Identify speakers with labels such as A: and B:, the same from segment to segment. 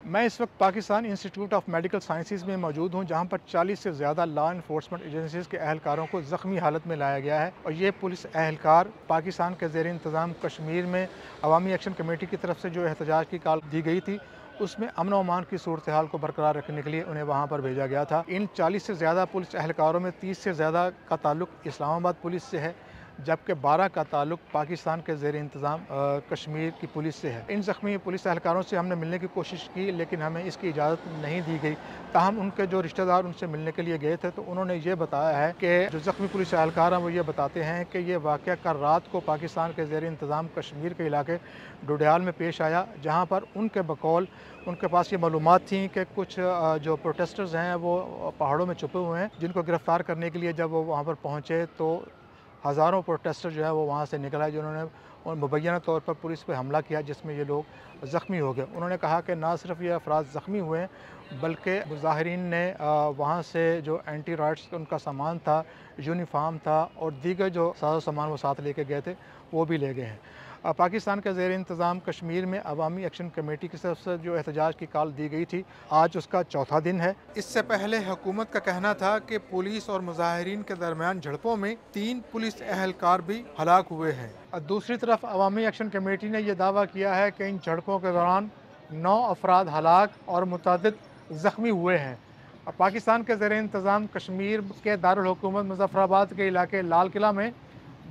A: मैं इस वक्त Pakistan institute of medical sciences में मौजूद हूँ, जहाँ पर 40 से ज़्यादा लॉ इन्फोर्समेंट एजेंसीज के अहलकारों को ज़ख्मी हालत में लाया गया है। और ये पुलिस अहलकार पाकिस्तान के ज़ेर इंतज़ाम कश्मीर में अवामी एक्शन कमेटी की तरफ से जो एहतजाज की कॉल दी गई थी, उसमें अमन व अमान की सूरत हाल को बरकरार रखने के लिए उन्हें वहाँ पर भेजा गया था। इन 40 से ज़्यादा पुलिस अहलकारों में 30 से ज़्यादा का ताल्लुक़ इस्लामाबाद पुलिस से है, जबकि 12 का ताल्लुक़ पाकिस्तान के ज़ेर इंतज़ाम कश्मीर की पुलिस से है। इन ज़ख्मी पुलिस एहलकारों से हमने मिलने की कोशिश की, लेकिन हमें इसकी इजाज़त नहीं दी गई। ताहम उनके जो रिश्तेदार उनसे मिलने के लिए गए थे, तो उन्होंने ये बताया है कि जो ज़ख्मी पुलिस एहलकार हैं वो ये बताते हैं कि ये वाक़या कल रात को पाकिस्तान के ज़ेर इंतज़ाम कश्मीर के इलाके डोडियाल में पेश आया, जहाँ पर उनके बकौल उनके पास ये मालूमात थी कि कुछ जो प्रोटेस्टर्स हैं वो पहाड़ों में छुपे हुए हैं, जिनको गिरफ़्तार करने के लिए जब वो वहाँ पर पहुँचे तो हज़ारों प्रोटेस्टर जो है वो वहाँ से निकल आए, जिन्होंने और मुबैना तौर पर पुलिस पे हमला किया, जिसमें ये लोग ज़ख्मी हो गए। उन्होंने कहा कि ना सिर्फ ये अफराद ज़ख्मी हुए हैं, बल्कि मुज़ाहिरीन ने वहाँ से जो एंटी राइट्स उनका सामान था, यूनिफॉर्म था और दीगर जो साज़ो सामान वो साथ लेके गए थे, वो भी ले गए हैं। पाकिस्तान के ज़ेर इंतज़ाम कश्मीर में अवामी एक्शन कमेटी की तरफ से जो एहतजाज की कॉल दी गई थी, आज उसका चौथा दिन है। इससे पहले हुकूमत का कहना था कि पुलिस और मुज़ाहिरीन के दरमियान झड़पों में 3 पुलिस एहलकार भी हलाक हुए हैं। दूसरी तरफ अवामी एक्शन कमेटी ने यह दावा किया है कि इन झड़पों के दौरान 9 अफराद हलाक और मुतअद्दिद ज़ख्मी हुए हैं। पाकिस्तान के ज़ेर इंतज़ाम कश्मीर के दारुल हुकूमत मुज़फ़्फ़राबाद के इलाके लाल किला में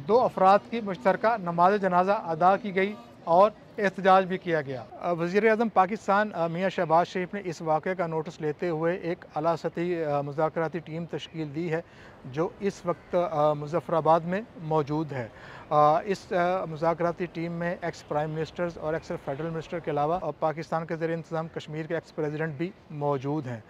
A: 2 अफराद की मुश्तरका नमाज जनाजा अदा की गई और एहतजाज भी किया गया। वज़ीर-ए-आज़म पाकिस्तान मियां शहबाज शरीफ ने इस वाक़े का नोटिस लेते हुए एक आला सतही मुज़ाकराती टीम तश्कील दी है, जो इस वक्त मुज़फ़्फ़राबाद में मौजूद है। इस मुज़ाकराती टीम में एक्स प्राइम मिनिस्टर्स और एक्स फेडरल मिनिस्टर के अलावा पाकिस्तान के ज़ेर इंतज़ाम कश्मीर के एक्स प्रेसिडेंट भी मौजूद हैं।